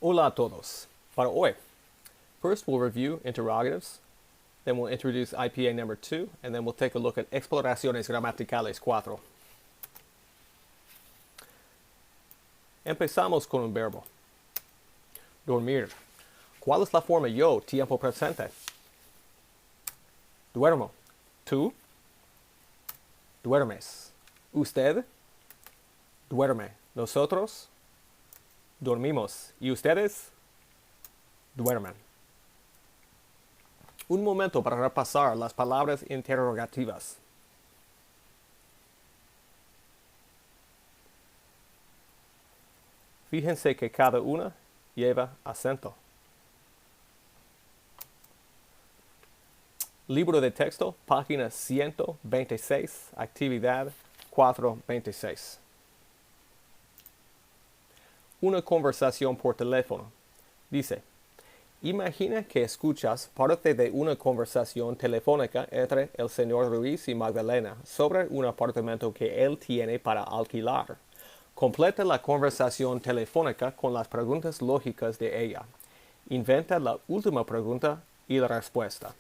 Hola a todos. Para hoy, first we'll review interrogatives, then we'll introduce IPA number 2, and then we'll take a look at exploraciones gramaticales 4. Empezamos con un verbo. Dormir. ¿Cuál es la forma yo, tiempo presente? Duermo. Tú. Duermes. Usted. Duerme. Nosotros. Dormimos. ¿Y ustedes? Duermen. Un momento para repasar las palabras interrogativas. Fíjense que cada una lleva acento. Libro de texto, página 126, actividad 426. Una conversación por teléfono. Dice, imagina que escuchas parte de una conversación telefónica entre el señor Ruiz y Magdalena sobre un apartamento que él tiene para alquilar. Completa la conversación telefónica con las preguntas lógicas de ella. Inventa la última pregunta y la respuesta.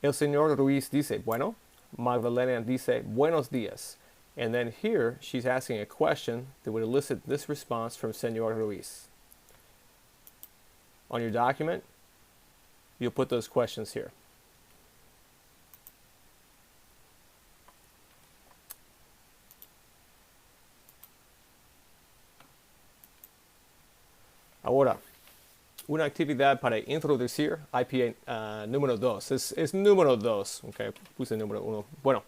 El señor Ruiz dice, bueno. Magdalena dice, buenos días. And then here, she's asking a question that would elicit this response from Señor Ruiz. On your document, you'll put those questions here. Ahora, una actividad para introducir IPA número 2. Es número 2. Okay, puse número 1. Bueno,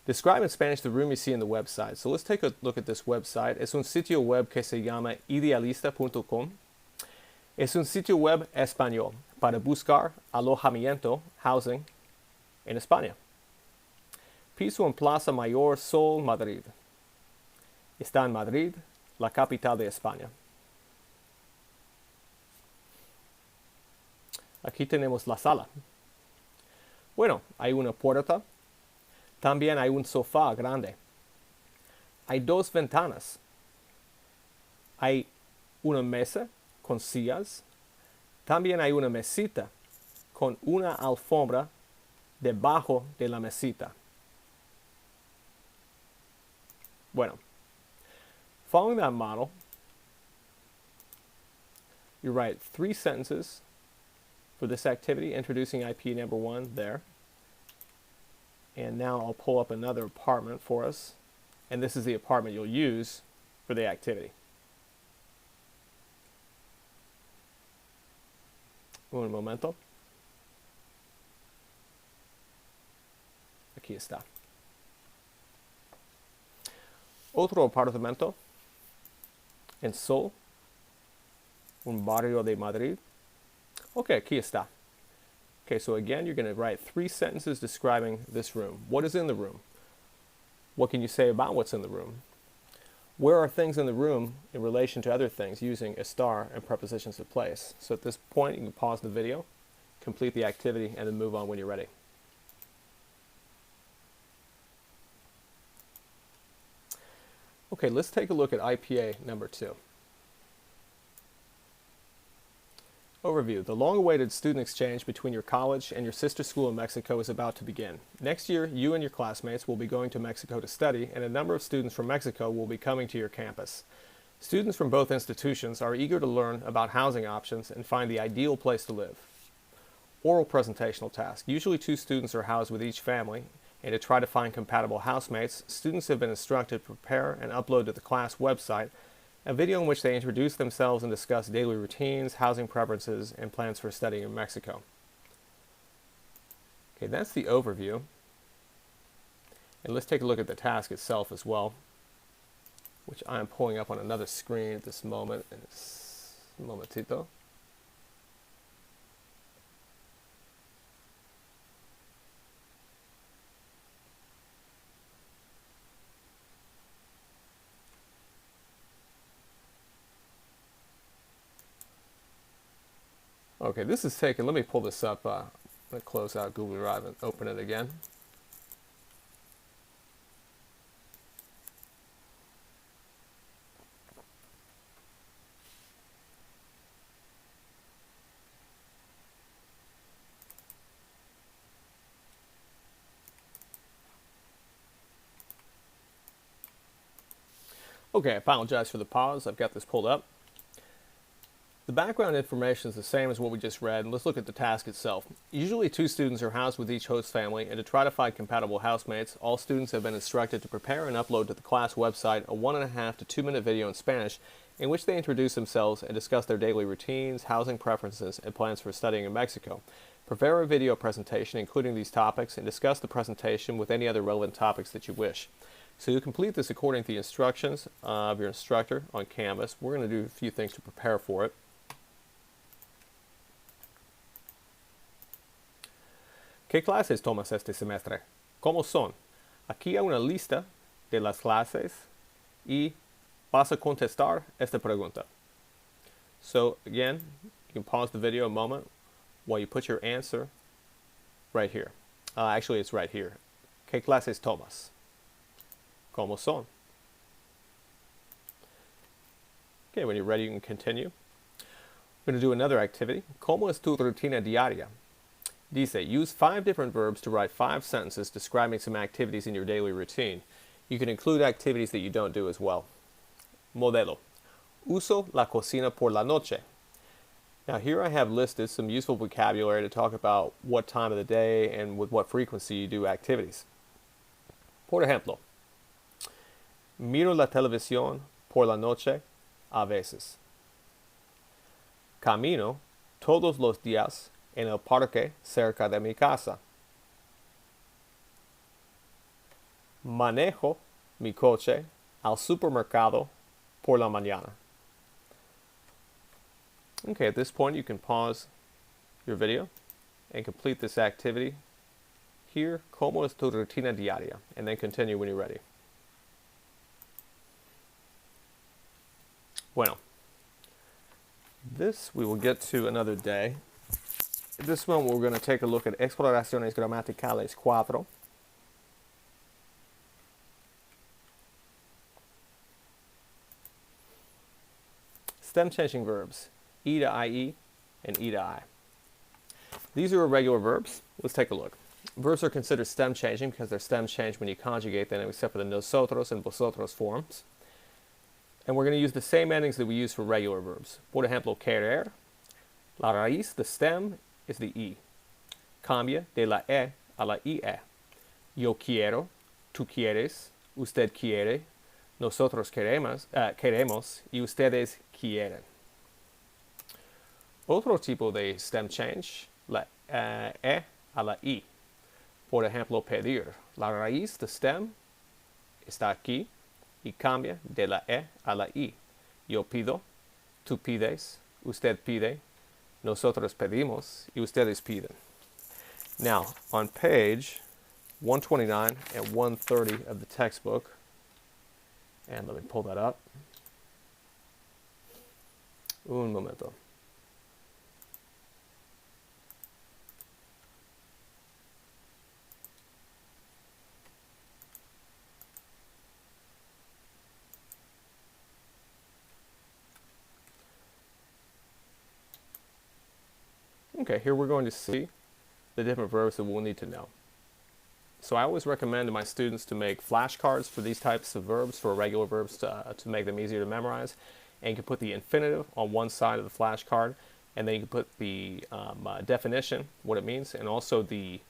describe in Spanish the room you see in the website. So let's take a look at this website. Es un sitio web que se llama idealista.com. Es un sitio web español para buscar alojamiento, housing, en España. Piso en Plaza Mayor Sol, Madrid. Está en Madrid, la capital de España. Aquí tenemos la sala. Bueno, hay una puerta. También hay un sofá grande. Hay dos ventanas. Hay una mesa con sillas. También hay una mesita con una alfombra debajo de la mesita. Bueno, following that model, you write 3 sentences for this activity, introducing IP number 1 there. And now I'll pull up another apartment for us. And this is the apartment you'll use for the activity. Un momento. Aquí está. Otro apartamento en Sol, un barrio de Madrid. Okay, aquí está. Okay, so again, you're going to write 3 sentences describing this room. What is in the room? What can you say about what's in the room? Where are things in the room in relation to other things using estar and prepositions of place? So at this point, you can pause the video, complete the activity, and then move on when you're ready. Okay, let's take a look at IPA number 2. Overview. The long-awaited student exchange between your college and your sister school in Mexico is about to begin. Next year, you and your classmates will be going to Mexico to study, and a number of students from Mexico will be coming to your campus. Students from both institutions are eager to learn about housing options and find the ideal place to live. Oral presentational task. Usually 2 students are housed with each family, and to try to find compatible housemates, students have been instructed to prepare and upload to the class website a video in which they introduce themselves and discuss daily routines, housing preferences, and plans for studying in Mexico. Okay, that's the overview. And let's take a look at the task itself as well, which I'm pulling up on another screen at this moment. It's un momentito. Okay, this is taken. Let me pull this up. I'm going to close out Google Drive and open it again. Okay, I apologize for the pause. I've got this pulled up. The background information is the same as what we just read, and let's look at the task itself. Usually 2 students are housed with each host family, and to try to find compatible housemates, all students have been instructed to prepare and upload to the class website a 1.5 to 2 minute video in Spanish in which they introduce themselves and discuss their daily routines, housing preferences, and plans for studying in Mexico. Prepare a video presentation including these topics and discuss the presentation with any other relevant topics that you wish. So you complete this according to the instructions of your instructor on Canvas. We're going to do a few things to prepare for it. ¿Qué clases tomas este semestre? ¿Cómo son? Aquí hay una lista de las clases y vas a contestar esta pregunta. So again, you can pause the video a moment while you put your answer right here. Actually, it's right here. ¿Qué clases tomas? ¿Cómo son? Okay, when you're ready, you can continue. We're going to do another activity. ¿Cómo es tu rutina diaria? Dice, use 5 different verbs to write 5 sentences describing some activities in your daily routine. You can include activities that you don't do as well. Modelo. Uso la cocina por la noche. Now here I have listed some useful vocabulary to talk about what time of the day and with what frequency you do activities. Por ejemplo, miro la televisión por la noche a veces. Camino todos los días en el parque cerca de mi casa. Manejo mi coche al supermercado por la mañana. Okay, at this point you can pause your video and complete this activity here. ¿Cómo es tu rutina diaria? And then continue when you're ready. Bueno, this we will get to another day. This one we're going to take a look at Exploraciones Gramaticales 4. Stem changing verbs, E to IE and E to I. These are irregular verbs. Let's take a look. Verbs are considered stem changing because they're stem changed when you conjugate them except for the nosotros and vosotros forms. And we're going to use the same endings that we use for regular verbs. Por ejemplo, querer, la raíz, the stem, is the E. Cambia de la E a la IE. Yo quiero, tú quieres, usted quiere, nosotros queremos y ustedes quieren. Otro tipo de stem change, la E a la I. Por ejemplo, pedir. La raíz, the stem, está aquí y cambia de la E a la I. Yo pido, tú pides, usted pide, nosotros pedimos y ustedes piden. Now, on page 129 and 130 of the textbook, and let me pull that up. Un momento. Okay, here we're going to see the different verbs that we'll need to know. So I always recommend to my students to make flashcards for these types of verbs, for regular verbs, to make them easier to memorize. And you can put the infinitive on one side of the flashcard, and then you can put the definition, what it means, and also the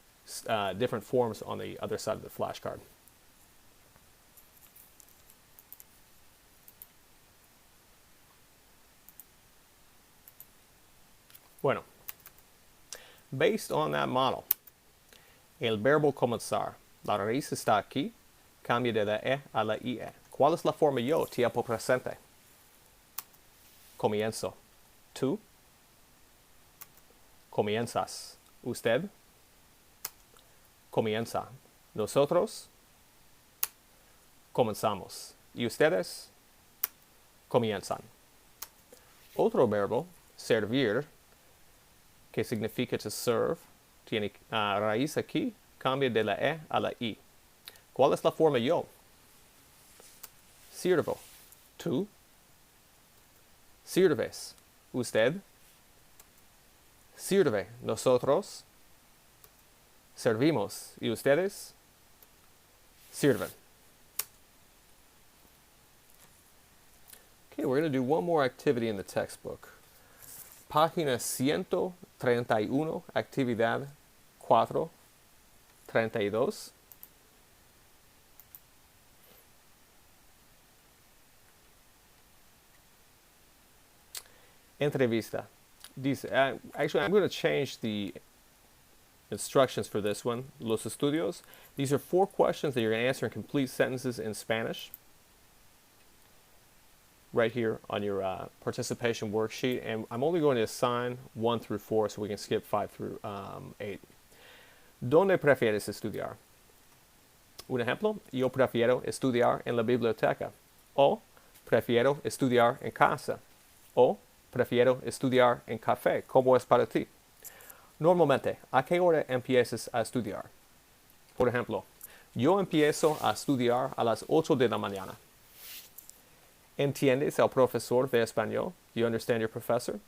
different forms on the other side of the flashcard. Bueno. Based on that model, el verbo comenzar, la raíz está aquí, cambia de la E a la IE. ¿Cuál es la forma yo, tiempo presente? Comienzo. Tú. Comienzas. Usted. Comienza. Nosotros. Comenzamos. Y ustedes. Comienzan. Otro verbo, servir, que significa to serve, tiene raíz aquí, cambia de la E a la I. ¿Cuál es la forma yo? Sirvo. Tú. Sirves. Usted. Sirve. Nosotros. Servimos. Y ustedes. Sirven. Okay, we're going to do one more activity in the textbook. Página 131, actividad 432. Entrevista. Actually, I'm going to change the instructions for this one, Los Estudios. These are 4 questions that you're going to answer in complete sentences in Spanish. Right here on your participation worksheet, and I'm only going to assign 1 through 4 so we can skip 5 through 8. ¿Dónde prefieres estudiar? Un ejemplo, yo prefiero estudiar en la biblioteca. O prefiero estudiar en casa. O prefiero estudiar en café. ¿Cómo es para ti? Normalmente, ¿a qué hora empiezas a estudiar? Por ejemplo, yo empiezo a estudiar a las 8 de la mañana. ¿Entiendes al profesor de español? Do you understand your professor?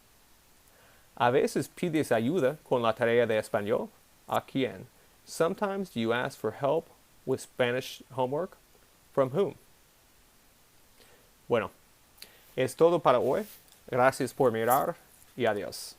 A veces pides ayuda con la tarea de español. ¿A quién? Sometimes you ask for help with Spanish homework. From whom? Bueno, es todo para hoy. Gracias por mirar y adiós.